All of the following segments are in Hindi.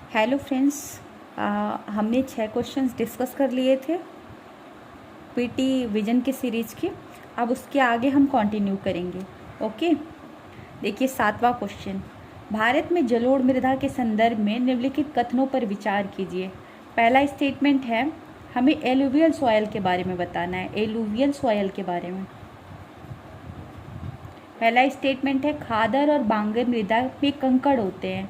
हेलो फ्रेंड्स, हमने 6 क्वेश्चंस डिस्कस कर लिए थे पीटी विजन के सीरीज़ की। अब उसके आगे हम कंटिन्यू करेंगे। ओके, देखिए 7वां क्वेश्चन, भारत में जलोढ़ मृदा के संदर्भ में निम्नलिखित कथनों पर विचार कीजिए। पहला स्टेटमेंट है, हमें एलुवियल सॉयल के बारे में बताना है। एलुवियल सॉयल के बारे में पहला स्टेटमेंट है, खादर और बांगर मृदा में कंकड़ होते हैं।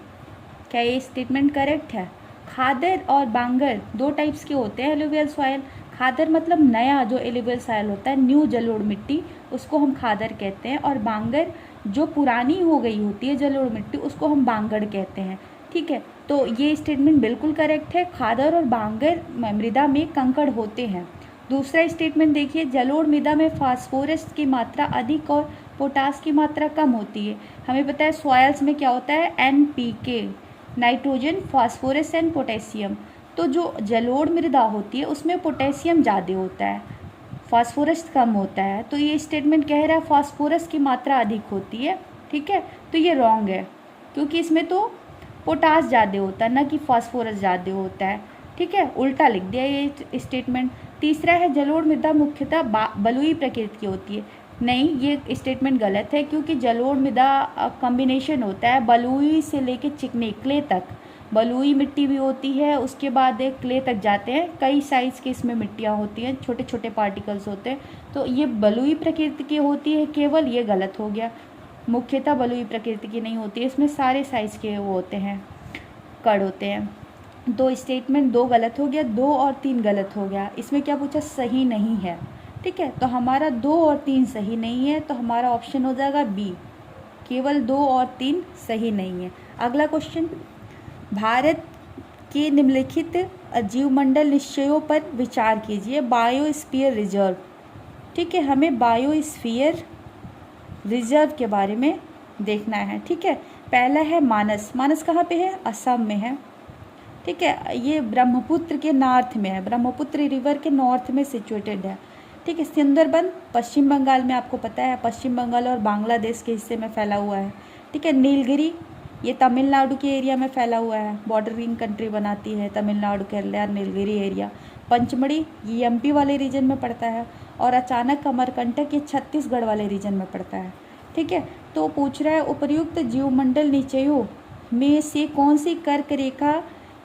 क्या ये स्टेटमेंट करेक्ट है? खादर और बांगर दो टाइप्स के होते हैं एलुवियल सॉयल। खादर मतलब नया जो एलुवियल सॉयल होता है, न्यू जलोढ़ मिट्टी, उसको हम खादर कहते हैं। और बांगर जो पुरानी हो गई होती है जलोढ़ मिट्टी, उसको हम बांगड़ कहते हैं। ठीक है, तो ये स्टेटमेंट बिल्कुल करेक्ट है। खादर और बांगर मृदा में कंकड़ होते हैं। दूसरा स्टेटमेंट देखिए, जलोढ़ मृदा में फास्फोरस की मात्रा अधिक और पोटास की मात्रा कम होती है। हमें पता है सॉयल्स में क्या होता है, NPK, nitrogen, phosphorus and potassium. तो जो जलोढ़ मृदा होती है उसमें पोटेशियम ज़्यादा होता है, फास्फोरस कम होता है। तो ये स्टेटमेंट कह रहा है फास्फोरस की मात्रा अधिक होती है। ठीक है, तो ये रॉन्ग है क्योंकि इसमें तो पोटास ज़्यादा होता है, ना कि फास्फोरस ज़्यादा होता है। ठीक है, उल्टा लिख दिया ये स्टेटमेंट। तीसरा है, जलोढ़ मृदा मुख्यतः बलुई प्रकृति की होती है। नहीं, ये स्टेटमेंट गलत है क्योंकि जलोढ़ मृदा कॉम्बिनेशन होता है बलुई से लेके चिकने क्ले तक। बलुई मिट्टी भी होती है, उसके बाद एक क्ले तक जाते हैं। कई साइज़ की इसमें मिट्टियाँ होती हैं, छोटे छोटे पार्टिकल्स होते हैं। तो ये बलुई प्रकृति की होती है केवल, ये गलत हो गया। मुख्यतः बलुई प्रकृति की नहीं होती है, इसमें सारे साइज़ के वो होते हैं, कण होते हैं। तो स्टेटमेंट 2 गलत हो गया, 2 और 3 गलत हो गया। इसमें क्या पूछा, सही नहीं है। ठीक है, तो हमारा 2 और 3 सही नहीं है, तो हमारा ऑप्शन हो जाएगा बी, केवल 2 और 3 सही नहीं है। अगला क्वेश्चन, भारत के निम्नलिखित जीवमंडल निश्चयों पर विचार कीजिए। Biosphere reserve. ठीक है, हमें बायोस्फीयर रिजर्व के बारे में देखना है। ठीक है, पहला है मानस। मानस कहाँ पे है? असम में है। ठीक है, ये ब्रह्मपुत्र के नॉर्थ में है, ब्रह्मपुत्र रिवर के नॉर्थ में सिचुएटेड है। ठीक है, सुंदरबन पश्चिम बंगाल में, आपको पता है पश्चिम बंगाल और बांग्लादेश के हिस्से में फैला हुआ है। ठीक है, नीलगिरी ये तमिलनाडु के एरिया में फैला हुआ है, बॉर्डरिंग कंट्री बनाती है तमिलनाडु, केरला, नीलगिरी एरिया। पंचमढ़ी ये MP वाले रीजन में पड़ता है। और अचानक अमरकंटक ये छत्तीसगढ़ वाले रीजन में पड़ता है। ठीक है, तो पूछ रहा है उपर्युक्त जीवमंडल निचयों में से कौन सी कर्क रेखा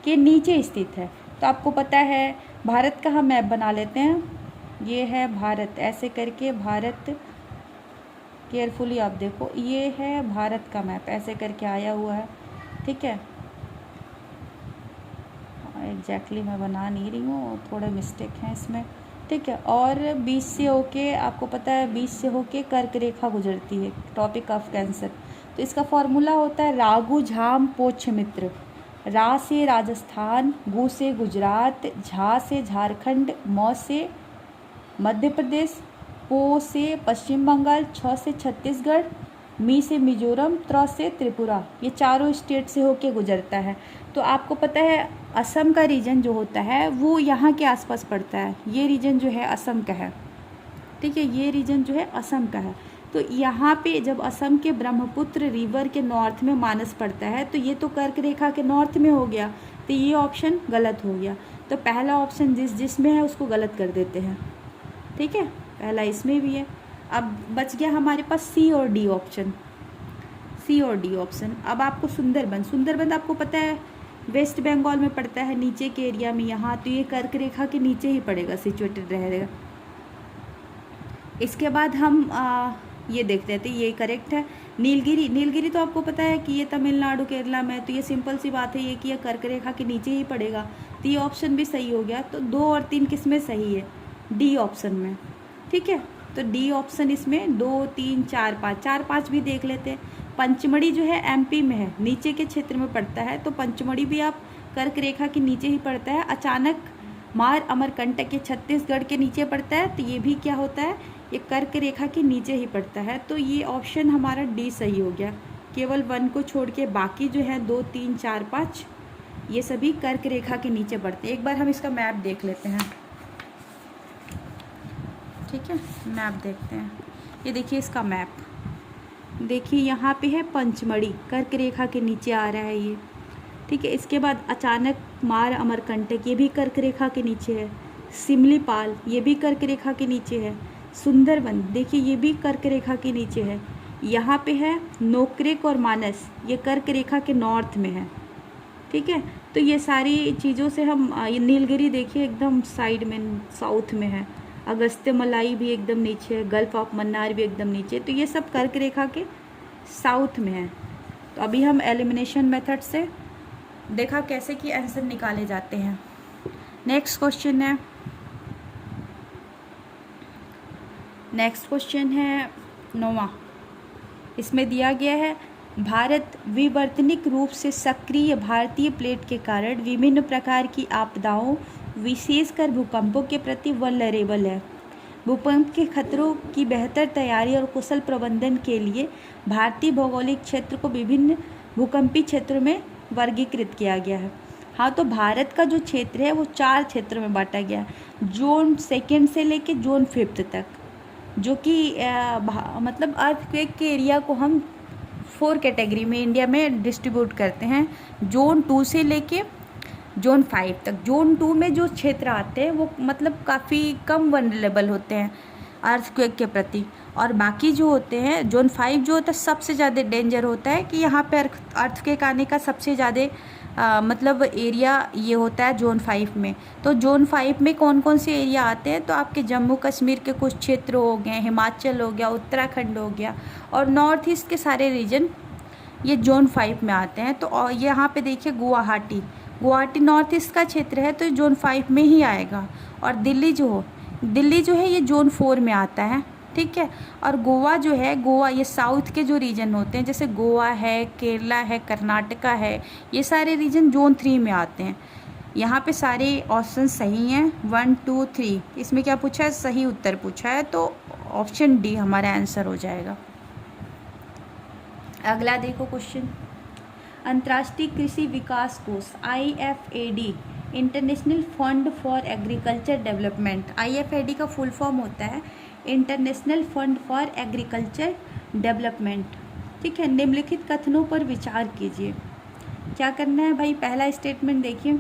के नीचे स्थित है। तो आपको पता है, भारत का हम मैप बना लेते हैं। ये है भारत, ऐसे करके भारत, केयरफुली आप देखो, ये है भारत का मैप, ऐसे करके आया हुआ है। ठीक है, एग्जैक्टली मैं बना नहीं रही हूँ, थोड़े मिस्टेक हैं इसमें। ठीक है, और 20 से होके, आपको पता है 20 से होके कर्क रेखा गुजरती है, टॉपिक ऑफ कैंसर। तो इसका फॉर्मूला होता है रागु झाम पोच्छ मित्र। रा से राजस्थान, गु से गुजरात, झा से झारखंड, मौ से मध्य प्रदेश, पो से पश्चिम बंगाल, छ से छत्तीसगढ़, मी से मिजोरम, त्र से त्रिपुरा। ये चारों स्टेट से होके गुजरता है। तो आपको पता है असम का रीजन जो होता है वो यहाँ के आसपास पड़ता है। ये रीजन जो है असम का है। ठीक है, ये रीजन जो है असम का है। तो यहाँ पे जब असम के ब्रह्मपुत्र रिवर के नॉर्थ में मानस पड़ता है, तो ये तो कर्क रेखा के नॉर्थ में हो गया, तो ये ऑप्शन गलत हो गया। तो पहला ऑप्शन जिसमें है उसको गलत कर देते हैं। ठीक है, पहला इसमें भी है। अब बच गया हमारे पास C और D ऑप्शन, C और D ऑप्शन। अब आपको सुंदरबन, सुंदरबन आपको पता है वेस्ट बंगाल में पड़ता है, नीचे के एरिया में यहाँ, तो ये कर्क रेखा के नीचे ही पड़ेगा, सिचुएटेड रहेगा। इसके बाद हम ये देखते थे, ये करेक्ट है। नीलगिरी, नीलगिरी तो आपको पता है कि ये तमिलनाडु केरला में, तो ये सिंपल सी बात है, ये कि ये कर्क रेखा के नीचे ही पड़ेगा। तो ये ऑप्शन भी सही हो गया। तो 2 और 3 किस में सही है? D ऑप्शन में। ठीक है, तो D ऑप्शन इसमें 2, 3, 4, 5, 4, 5 भी देख लेते हैं। पंचमढ़ी जो है MP में है, नीचे के क्षेत्र में पड़ता है, तो पंचमढ़ी भी आप कर्क रेखा के नीचे ही पड़ता है। अचानक मार अमरकंटक ये छत्तीसगढ़ के नीचे पड़ता है, तो ये भी क्या होता है, ये कर्क रेखा के नीचे ही पड़ता है। तो ये ऑप्शन हमारा D सही हो गया। केवल 1 को छोड़ के बाकी जो है 2, 3, 4, 5 ये सभी कर्क रेखा के नीचे पड़ते हैं। एक बार हम इसका मैप देख लेते हैं। ठीक है, मैप देखते हैं। ये देखिए इसका मैप, देखिए यहाँ पे है पंचमढ़ी, कर्क रेखा के नीचे आ रहा है ये। ठीक है। इसके बाद अचानक मार अमरकंटक, ये भी कर्क रेखा के नीचे है। सिमलीपाल, ये भी कर्क रेखा के नीचे है। सुंदरवन देखिए, ये भी कर्क रेखा के नीचे है। यहाँ पे है नोकरेक और मानस, ये कर्क रेखा के नॉर्थ में है। ठीक है, तो ये सारी चीज़ों से हम ये नीलगिरी देखिए एकदम साइड में साउथ में है। अगस्त्य मलाई भी एकदम नीचे है। गल्फ ऑफ मन्नार भी एकदम नीचे, तो ये सब कर्क रेखा के साउथ में है। तो अभी हम एलिमिनेशन मेथड से देखा कैसे कि आंसर निकाले जाते हैं। नेक्स्ट क्वेश्चन है 9वां। इसमें दिया गया है भारत विवर्तनिक रूप से सक्रिय भारतीय प्लेट के कारण विभिन्न प्रकार की आपदाओं विशेषकर भूकंपों के प्रति वल्नरेबल है। भूकंप के खतरों की बेहतर तैयारी और कुशल प्रबंधन के लिए भारतीय भौगोलिक क्षेत्र को विभिन्न भूकंपीय क्षेत्रों में वर्गीकृत किया गया है। हाँ, तो भारत का जो क्षेत्र है वो 4 क्षेत्रों में बांटा गया है, जोन 2 से लेके जोन 5 तक, जो कि मतलब अर्थक्वेक के एरिया को हम 4 कैटेगरी में इंडिया में डिस्ट्रीब्यूट करते हैं, जोन 2 से लेके जोन 5 तक। जोन 2 में जो क्षेत्र आते हैं वो मतलब काफ़ी कम वल्नरेबल होते हैं अर्थक्वेक के प्रति, और बाकी जो होते हैं जोन 5 जो होता है सबसे ज़्यादा डेंजर होता है कि यहाँ पे अर्थक्वेक आने का सबसे ज़्यादा मतलब एरिया ये होता है जोन 5 में। तो जोन 5 में कौन कौन से एरिया आते हैं, तो आपके जम्मू कश्मीर के कुछ क्षेत्र हो गए, हिमाचल हो गया, उत्तराखंड हो गया, और नॉर्थ ईस्ट के सारे रीजन ये जोन 5 में आते हैं। तो यहाँ पे देखिए गुवाहाटी नॉर्थ ईस्ट का क्षेत्र है, तो जोन 5 में ही आएगा। और दिल्ली जो है ये जोन 4 में आता है। ठीक है, और गोवा जो है, गोवा ये साउथ के जो रीजन होते हैं, जैसे गोवा है, केरला है, कर्नाटका है, ये सारे रीजन जोन 3 में आते हैं। यहाँ पे सारे ऑप्शन सही हैं, 1 2 3। इसमें क्या पूछा है, सही उत्तर पूछा है, तो ऑप्शन डी हमारा आंसर हो जाएगा। अगला देखो क्वेश्चन, अंतर्राष्ट्रीय कृषि विकास कोष IFAD, international fund for agriculture development. IFAD का फुल फॉर्म होता है international fund for agriculture development. ठीक है, निम्नलिखित कथनों पर विचार कीजिए। क्या करना है भाई, पहला स्टेटमेंट देखिए,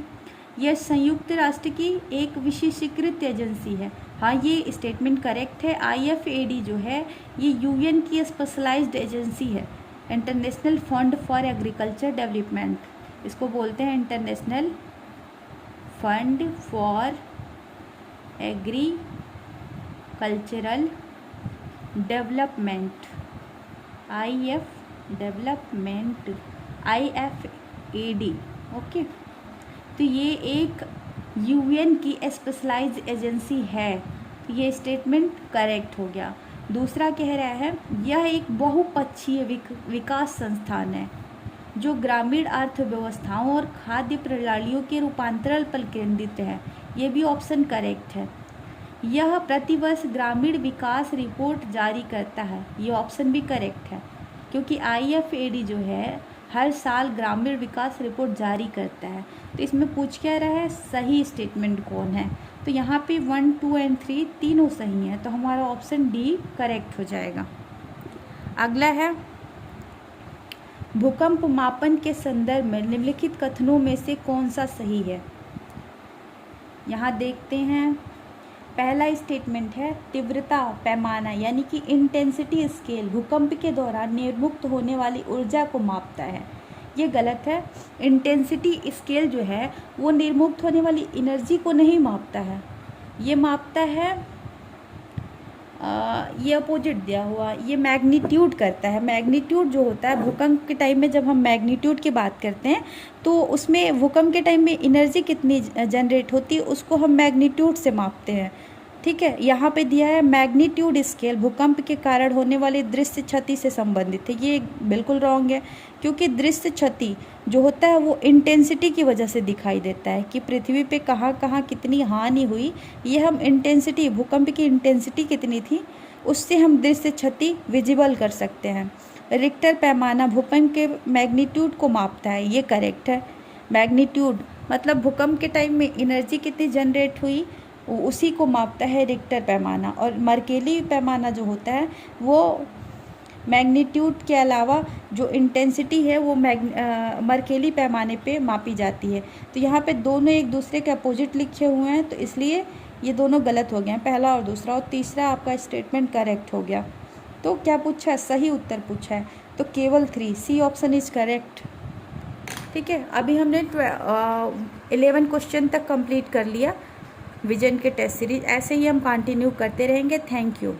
यह संयुक्त राष्ट्र की एक विशेषीकृत एजेंसी है। हाँ, ये स्टेटमेंट करेक्ट है। IFAD जो है ये UN की स्पेशलाइज्ड एजेंसी है, international fund for agriculture development. इसको बोलते हैं international fund for agricultural development, IFAD। Okay, तो ये एक UN की स्पेशलाइज्ड एजेंसी है, तो ये स्टेटमेंट करेक्ट हो गया। दूसरा कह रहा है यह एक बहुपक्षीय विकास संस्थान है जो ग्रामीण अर्थव्यवस्थाओं और खाद्य प्रणालियों के रूपांतरण पर केंद्रित है। ये भी ऑप्शन करेक्ट है। यह प्रतिवर्ष ग्रामीण विकास रिपोर्ट जारी करता है, ये ऑप्शन भी करेक्ट है, क्योंकि IFAD जो है हर साल ग्रामीण विकास रिपोर्ट जारी करता है। तो इसमें पूछ क्या रहा है, सही स्टेटमेंट कौन है, तो यहाँ पे 1 2 एंड 3 तीनों सही हैं, तो हमारा ऑप्शन डी करेक्ट हो जाएगा। अगला है भूकंप मापन के संदर्भ में निम्नलिखित कथनों में से कौन सा सही है। यहाँ देखते हैं, पहला स्टेटमेंट है तीव्रता पैमाना यानी कि इंटेंसिटी स्केल भूकंप के दौरान निर्मुक्त होने वाली ऊर्जा को मापता है। ये गलत है। इंटेंसिटी स्केल जो है वो निर्मुक्त होने वाली एनर्जी को नहीं मापता है, ये मापता है ये अपोजिट दिया हुआ, ये मैग्नीट्यूड करता है। मैग्नीट्यूड जो होता है भूकंप के टाइम में, जब हम मैग्नीट्यूड की बात करते हैं तो उसमें भूकंप के टाइम में एनर्जी कितनी जनरेट होती है उसको हम मैग्नीट्यूड से मापते हैं। ठीक है, यहाँ पे दिया है मैग्नीट्यूड स्केल भूकंप के कारण होने वाली दृश्य क्षति से संबंधित है। ये बिल्कुल रॉन्ग है, क्योंकि दृश्य क्षति जो होता है वो इंटेंसिटी की वजह से दिखाई देता है कि पृथ्वी पे कहाँ कहाँ कितनी हानि हुई। ये हम इंटेंसिटी, भूकंप की इंटेंसिटी कितनी थी उससे हम दृश्य क्षति विजिबल कर सकते हैं। रिक्टर पैमाना भूकंप के मैग्नीट्यूड को मापता है, ये करेक्ट है। मैग्नीट्यूड मतलब भूकंप के टाइम में एनर्जी कितनी जनरेट हुई उसी को मापता है रिक्टर पैमाना। और मर्केली पैमाना जो होता है वो मैग्नीट्यूड के अलावा जो इंटेंसिटी है वो मरकेली पैमाने पे मापी जाती है। तो यहाँ पे दोनों एक दूसरे के अपोजिट लिखे हुए हैं, तो इसलिए ये दोनों गलत हो गए हैं, पहला और दूसरा, और तीसरा आपका स्टेटमेंट करेक्ट हो गया। तो क्या पूछा है, सही उत्तर पूछा है, तो केवल 3, सी ऑप्शन इज करेक्ट। ठीक है, अभी हमने 11 क्वेश्चन तक कंप्लीट कर लिया विजन के टेस्ट सीरीज। ऐसे ही हम कंटिन्यू करते रहेंगे। Thank you.